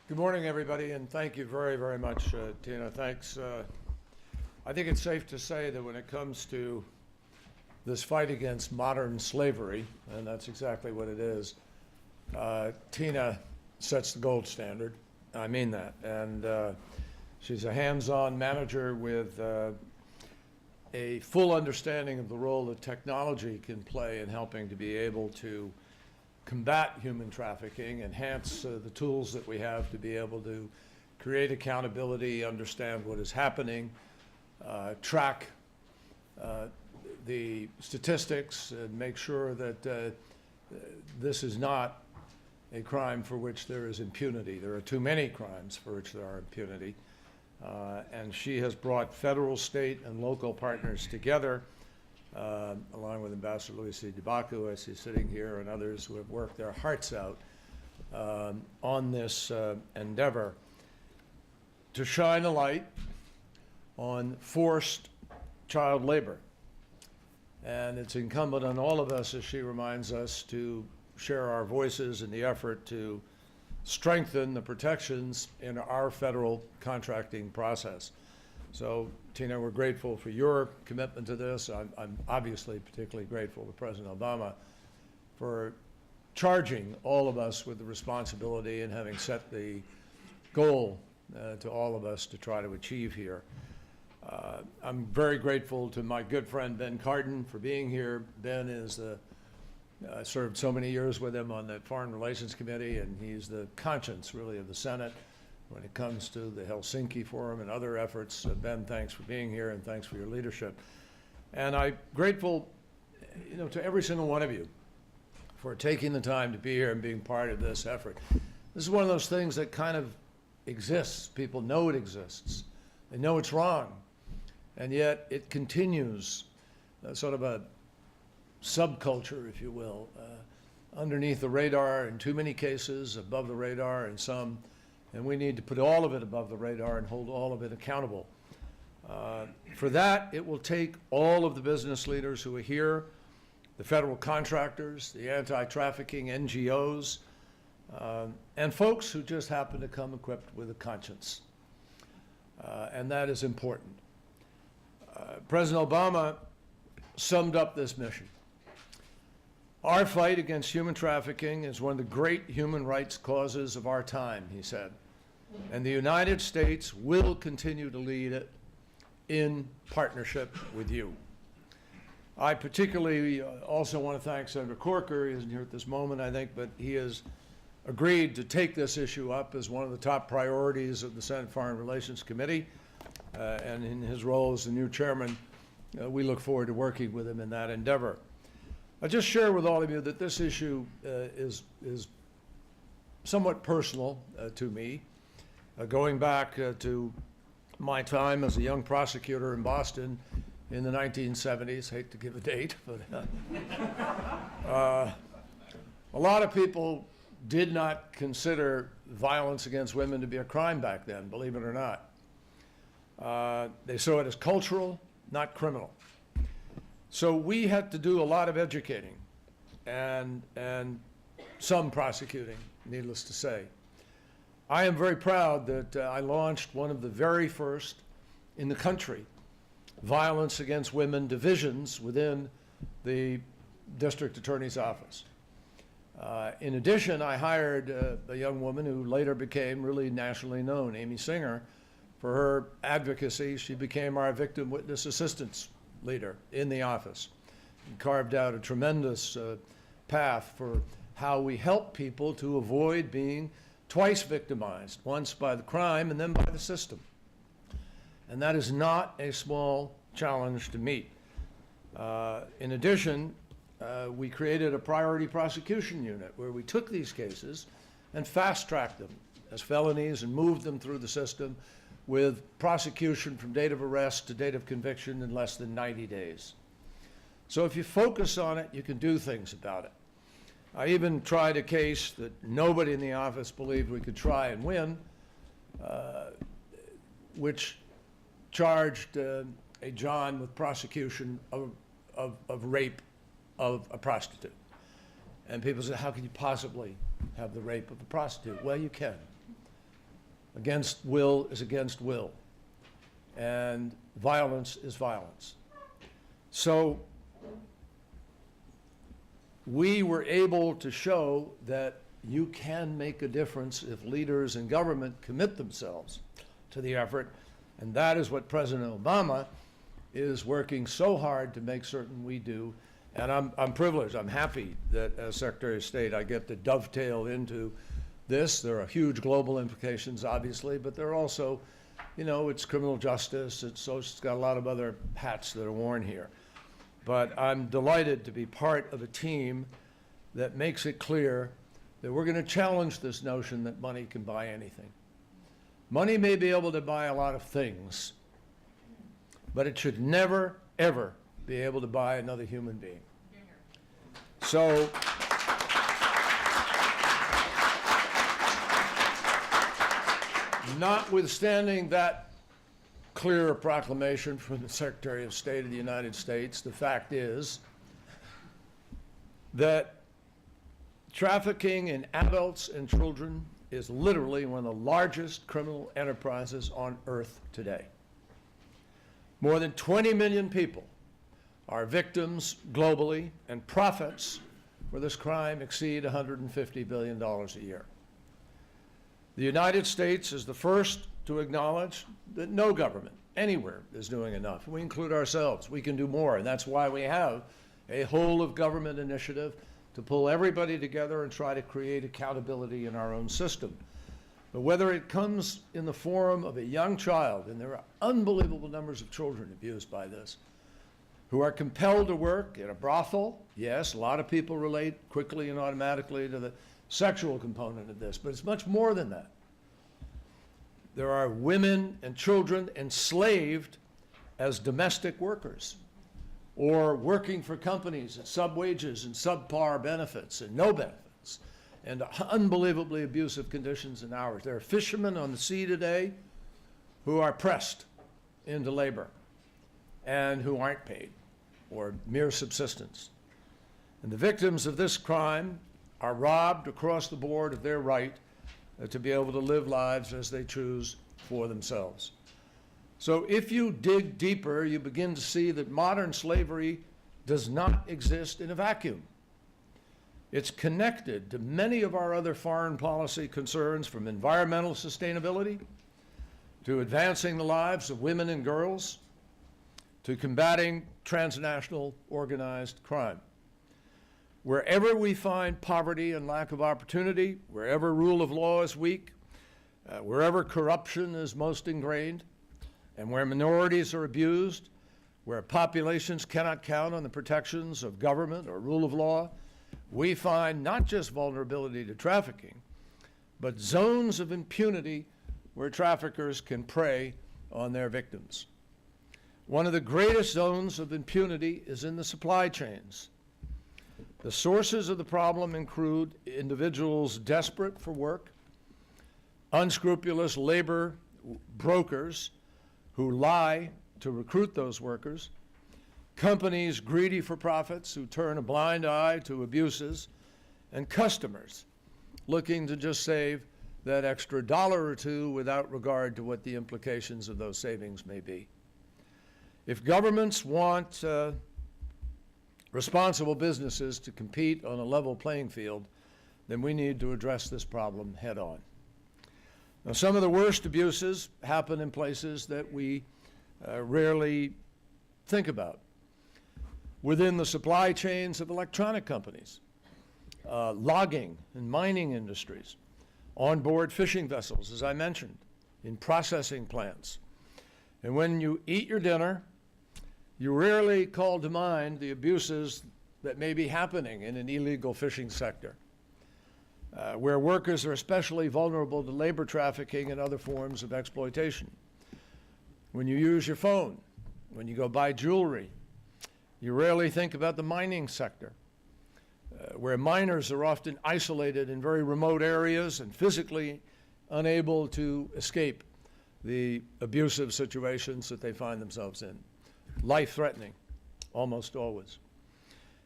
Good morning, everybody, and thank you very, very much, Tina. Thanks. I think it's safe to say that when it comes to this fight against modern slavery, and that's exactly what it is, Tina sets the gold standard. I mean that. And she's a hands-on manager with a full understanding of the role that technology can play in helping to be able to combat human trafficking, enhance the tools that we have to be able to create accountability, understand what is happening, track the statistics, and make sure that this is not a crime for which there is impunity. There are too many crimes for which there are impunity. And she has brought federal, state, and local partners together, along with Ambassador Luisi Di Bacco, as he's sitting here, and others who have worked their hearts out on this endeavor to shine a light on forced child labor. And it's incumbent on all of us, as she reminds us, to share our voices in the effort to strengthen the protections in our federal contracting process. So, Tina, we're grateful for your commitment to this. I'm obviously particularly grateful to President Obama for charging all of us with the responsibility and having set the goal to all of us to try to achieve here. I'm very grateful to my good friend Ben Cardin for being here. Ben is I served so many years with him on the Foreign Relations Committee, and he's the conscience, really, of the Senate when it comes to the Helsinki Forum and other efforts. Ben, thanks for being here, and thanks for your leadership. And I'm grateful, to every single one of you for taking the time to be here and being part of this effort. This is one of those things that kind of exists. People know it exists. They know it's wrong, and yet it continues, sort of a subculture, if you will, underneath the radar in too many cases, above the radar in some, and we need to put all of it above the radar and hold all of it accountable. For that, it will take all of the business leaders who are here, the federal contractors, the anti-trafficking NGOs, and folks who just happen to come equipped with a conscience. And that is important. President Obama summed up this mission. Our fight against human trafficking is one of the great human rights causes of our time, he said. And the United States will continue to lead it in partnership with you. I particularly also want to thank Senator Corker. He isn't here at this moment, I think, but he has agreed to take this issue up as one of the top priorities of the Senate Foreign Relations Committee. And in his role as the new chairman, we look forward to working with him in that endeavor. I'll just share with all of you that this issue is somewhat personal to me. Going back to my time as a young prosecutor in Boston in the 1970s, hate to give a date, but a lot of people did not consider violence against women to be a crime back then, believe it or not. They saw it as cultural, not criminal. So we had to do a lot of educating and some prosecuting, needless to say. I am very proud that I launched one of the very first in the country violence against women divisions within the district attorney's office. In addition, I hired a young woman who later became really nationally known, Amy Singer. For her advocacy, she became our victim witness assistance leader in the office and carved out a tremendous path for how we help people to avoid being twice victimized, once by the crime and then by the system. And that is not a small challenge to meet. In addition, we created a priority prosecution unit where we took these cases and fast-tracked them as felonies and moved them through the system with prosecution from date of arrest to date of conviction in less than 90 days. So if you focus on it, you can do things about it. I even tried a case that nobody in the office believed we could try and win, which charged a John with prosecution of rape of a prostitute. And people said, how can you possibly have the rape of a prostitute? Well, you can. Against will is against will, and violence is violence. So we were able to show that you can make a difference if leaders in government commit themselves to the effort, and that is what President Obama is working so hard to make certain we do. And I'm privileged, I'm happy that as Secretary of State I get to dovetail into this. There are huge global implications, obviously, but there are also, you know, it's criminal justice, it's got a lot of other hats that are worn here. But I'm delighted to be part of a team that makes it clear that we're going to challenge this notion that money can buy anything. Money may be able to buy a lot of things, but it should never, ever be able to buy another human being. So, notwithstanding that clear proclamation from the Secretary of State of the United States, the fact is that trafficking in adults and children is literally one of the largest criminal enterprises on earth today. More than 20 million people are victims globally, and profits for this crime exceed $150 billion a year. The United States is the first to acknowledge that no government anywhere is doing enough. We include ourselves. We can do more, and that's why we have a whole of government initiative to pull everybody together and try to create accountability in our own system. But whether it comes in the form of a young child, and there are unbelievable numbers of children abused by this, who are compelled to work in a brothel. Yes, a lot of people relate quickly and automatically to the sexual component of this, but it's much more than that. There are women and children enslaved as domestic workers, or working for companies at sub-wages and subpar benefits and no benefits, and unbelievably abusive conditions and hours. There are fishermen on the sea today who are pressed into labor and who aren't paid, or mere subsistence. And the victims of this crime are robbed across the board of their right to be able to live lives as they choose for themselves. So if you dig deeper, you begin to see that modern slavery does not exist in a vacuum. It's connected to many of our other foreign policy concerns, from environmental sustainability to advancing the lives of women and girls to combating transnational organized crime. Wherever we find poverty and lack of opportunity, wherever rule of law is weak, wherever corruption is most ingrained, and where minorities are abused, where populations cannot count on the protections of government or rule of law, we find not just vulnerability to trafficking, but zones of impunity where traffickers can prey on their victims. One of the greatest zones of impunity is in the supply chains. The sources of the problem include individuals desperate for work, unscrupulous labor brokers who lie to recruit those workers, companies greedy for profits who turn a blind eye to abuses, and customers looking to just save that extra dollar or two without regard to what the implications of those savings may be. If governments want responsible businesses to compete on a level playing field, then we need to address this problem head on. Now, some of the worst abuses happen in places that we rarely think about. Within the supply chains of electronic companies, logging and mining industries, onboard fishing vessels, as I mentioned, in processing plants. And when you eat your dinner, you rarely call to mind the abuses that may be happening in an illegal fishing sector, where workers are especially vulnerable to labor trafficking and other forms of exploitation. When you use your phone, when you go buy jewelry, you rarely think about the mining sector, where miners are often isolated in very remote areas and physically unable to escape the abusive situations that they find themselves in. Life-threatening, almost always.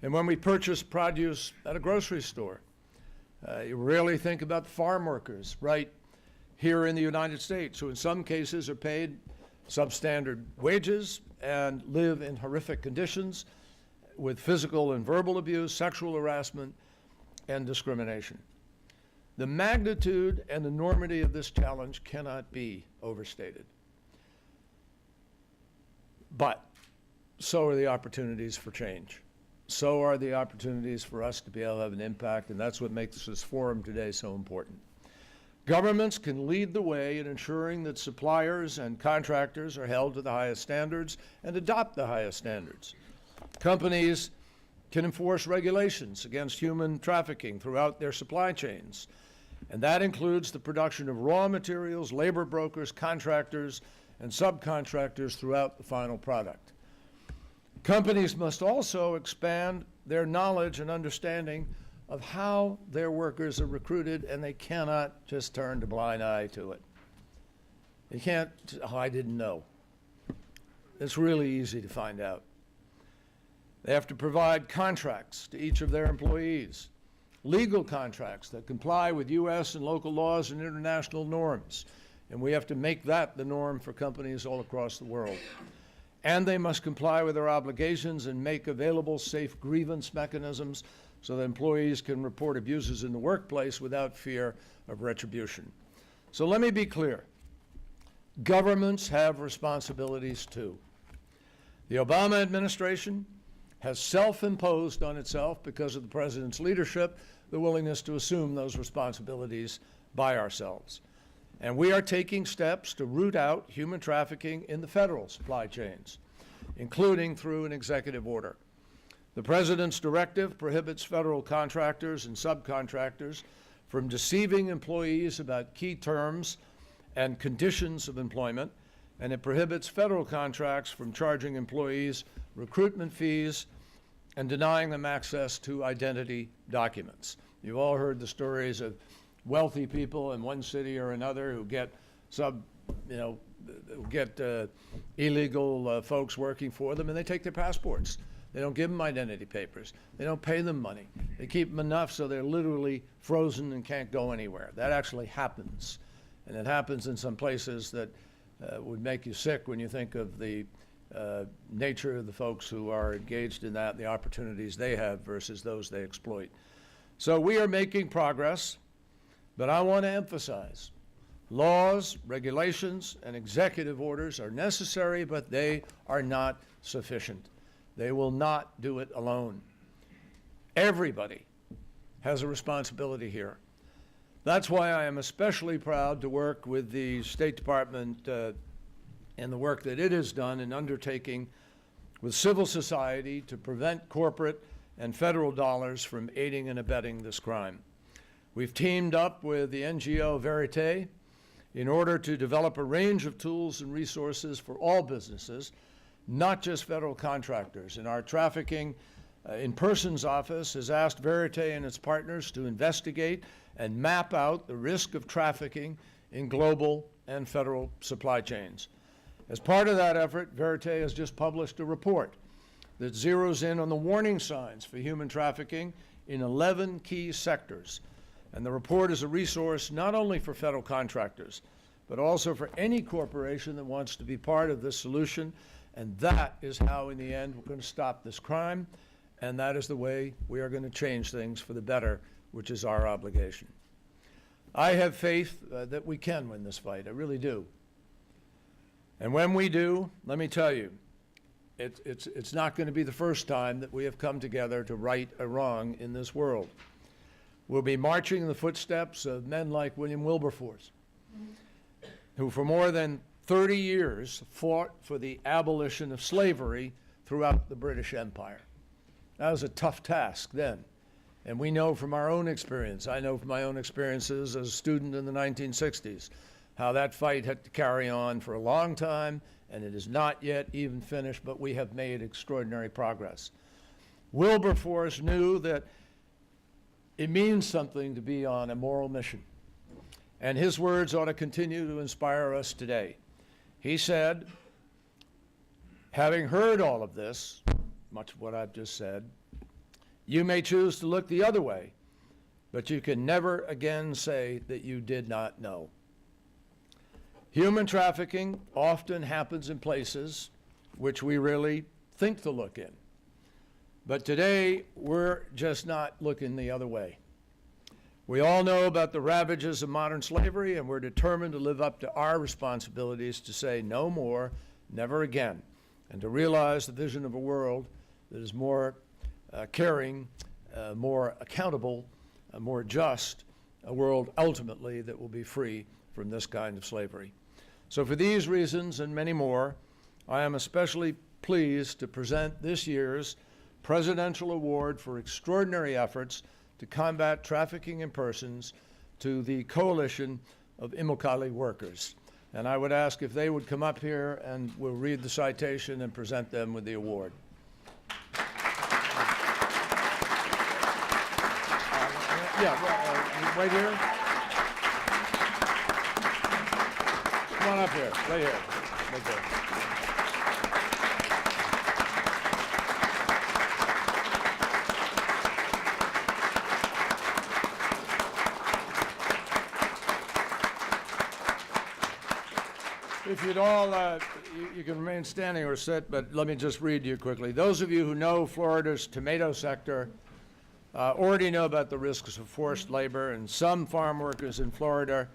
And when we purchase produce at a grocery store, you rarely think about farm workers right here in the United States, who in some cases are paid substandard wages and live in horrific conditions with physical and verbal abuse, sexual harassment, and discrimination. The magnitude and enormity of this challenge cannot be overstated. But so are the opportunities for change. So are the opportunities for us to be able to have an impact, and that's what makes this forum today so important. Governments can lead the way in ensuring that suppliers and contractors are held to the highest standards and adopt the highest standards. Companies can enforce regulations against human trafficking throughout their supply chains, and that includes the production of raw materials, labor brokers, contractors, and subcontractors throughout the final product. Companies must also expand their knowledge and understanding of how their workers are recruited, and they cannot just turn a blind eye to it. You can't, oh, I didn't know. It's really easy to find out. They have to provide contracts to each of their employees, legal contracts that comply with U.S. and local laws and international norms, and we have to make that the norm for companies all across the world. And they must comply with their obligations and make available safe grievance mechanisms so that employees can report abuses in the workplace without fear of retribution. So let me be clear. Governments have responsibilities too. The Obama administration has self-imposed on itself, because of the president's leadership, the willingness to assume those responsibilities by ourselves. And we are taking steps to root out human trafficking in the federal supply chains, including through an executive order. The president's directive prohibits federal contractors and subcontractors from deceiving employees about key terms and conditions of employment, and it prohibits federal contracts from charging employees recruitment fees and denying them access to identity documents. You've all heard the stories of wealthy people in one city or another who get illegal folks working for them, and they take their passports. They don't give them identity papers. They don't pay them money. They keep them enough so they're literally frozen and can't go anywhere. That actually happens. And it happens in some places that would make you sick when you think of the nature of the folks who are engaged in that, the opportunities they have versus those they exploit. So we are making progress, but I want to emphasize laws, regulations, and executive orders are necessary, but they are not sufficient. They will not do it alone. Everybody has a responsibility here. That's why I am especially proud to work with the State Department and the work that it has done in undertaking with civil society to prevent corporate and federal dollars from aiding and abetting this crime. We've teamed up with the NGO Verite in order to develop a range of tools and resources for all businesses, not just federal contractors. And our Trafficking in Persons Office has asked Verite and its partners to investigate and map out the risk of trafficking in global and federal supply chains. As part of that effort, Verite has just published a report that zeroes in on the warning signs for human trafficking in 11 key sectors. And the report is a resource not only for federal contractors, but also for any corporation that wants to be part of this solution. And that is how, in the end, we're going to stop this crime. And that is the way we are going to change things for the better, which is our obligation. I have faith that we can win this fight. I really do. And when we do, let me tell you, it's not going to be the first time that we have come together to right a wrong in this world. We'll be marching in the footsteps of men like William Wilberforce, who for more than 30 years fought for the abolition of slavery throughout the British Empire. That was a tough task then. And we know from our own experience, I know from my own experiences as a student in the 1960s, how that fight had to carry on for a long time, and it is not yet even finished, but we have made extraordinary progress. Wilberforce knew that it means something to be on a moral mission, and his words ought to continue to inspire us today. He said, having heard all of this, much of what I've just said, you may choose to look the other way, but you can never again say that you did not know. Human trafficking often happens in places which we really think to look in. But today, we're just not looking the other way. We all know about the ravages of modern slavery, and we're determined to live up to our responsibilities to say no more, never again, and to realize the vision of a world that is more caring, more accountable, more just, a world ultimately that will be free from this kind of slavery. So for these reasons and many more, I am especially pleased to present this year's Presidential Award for Extraordinary Efforts to Combat Trafficking in Persons to the Coalition of Immokalee Workers. And I would ask if they would come up here and we'll read the citation and present them with the award. Right here. Come on up here, right here, right there. If you'd all, you can remain standing or sit, but let me just read to you quickly. Those of you who know Florida's tomato sector already know about the risks of forced labor, and some farm workers in Florida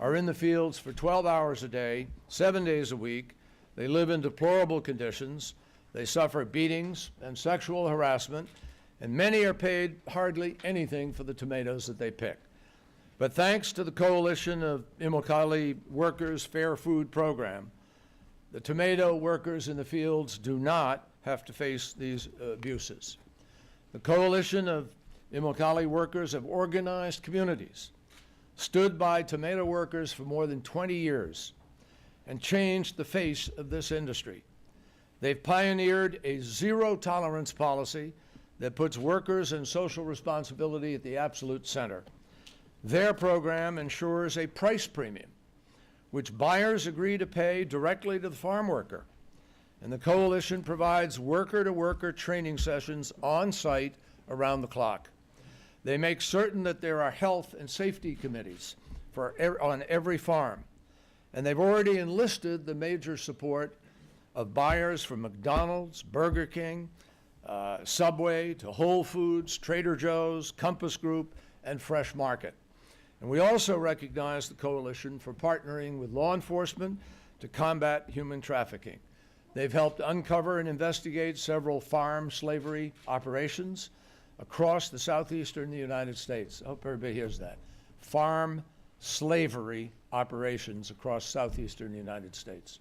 are in the fields for 12 hours a day, 7 days a week. They live in deplorable conditions. They suffer beatings and sexual harassment, and many are paid hardly anything for the tomatoes that they pick. But thanks to the Coalition of Immokalee Workers Fair Food Program, the tomato workers in the fields do not have to face these abuses. The Coalition of Immokalee Workers have organized communities, stood by tomato workers for more than 20 years, and changed the face of this industry. They've pioneered a zero-tolerance policy that puts workers and social responsibility at the absolute center. Their program ensures a price premium, which buyers agree to pay directly to the farm worker. And the coalition provides worker-to-worker training sessions on site around the clock. They make certain that there are health and safety committees on every farm. And they've already enlisted the major support of buyers from McDonald's, Burger King, Subway, to Whole Foods, Trader Joe's, Compass Group, and Fresh Market. And we also recognize the coalition for partnering with law enforcement to combat human trafficking. They've helped uncover and investigate several farm slavery operations across the southeastern United States. I hope everybody hears that. Farm slavery operations across southeastern United States.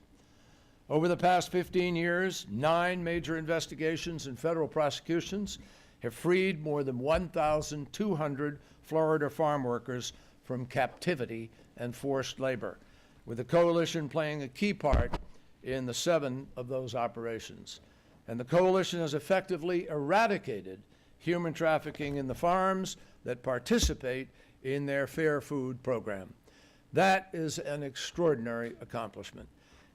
Over the past 15 years, 9 major investigations and federal prosecutions have freed more than 1,200 Florida farm workers from captivity and forced labor, with the coalition playing a key part in the 7 of those operations. And the coalition has effectively eradicated human trafficking in the farms that participate in their Fair Food program. That is an extraordinary accomplishment.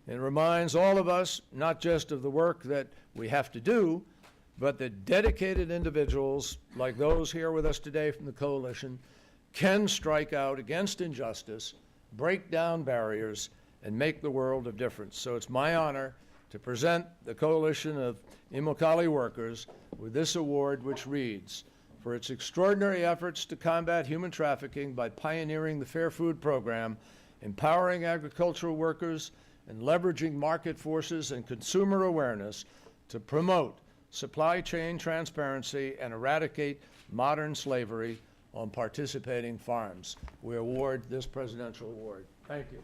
It reminds all of us not just of the work that we have to do, but that dedicated individuals like those here with us today from the coalition can strike out against injustice, break down barriers, and make the world of difference. So it's my honor to present the Coalition of Immokalee Workers with this award, which reads, for its extraordinary efforts to combat human trafficking by pioneering the Fair Food program, empowering agricultural workers, and leveraging market forces and consumer awareness to promote supply chain transparency and eradicate modern slavery on participating farms. We award this presidential award. Thank you.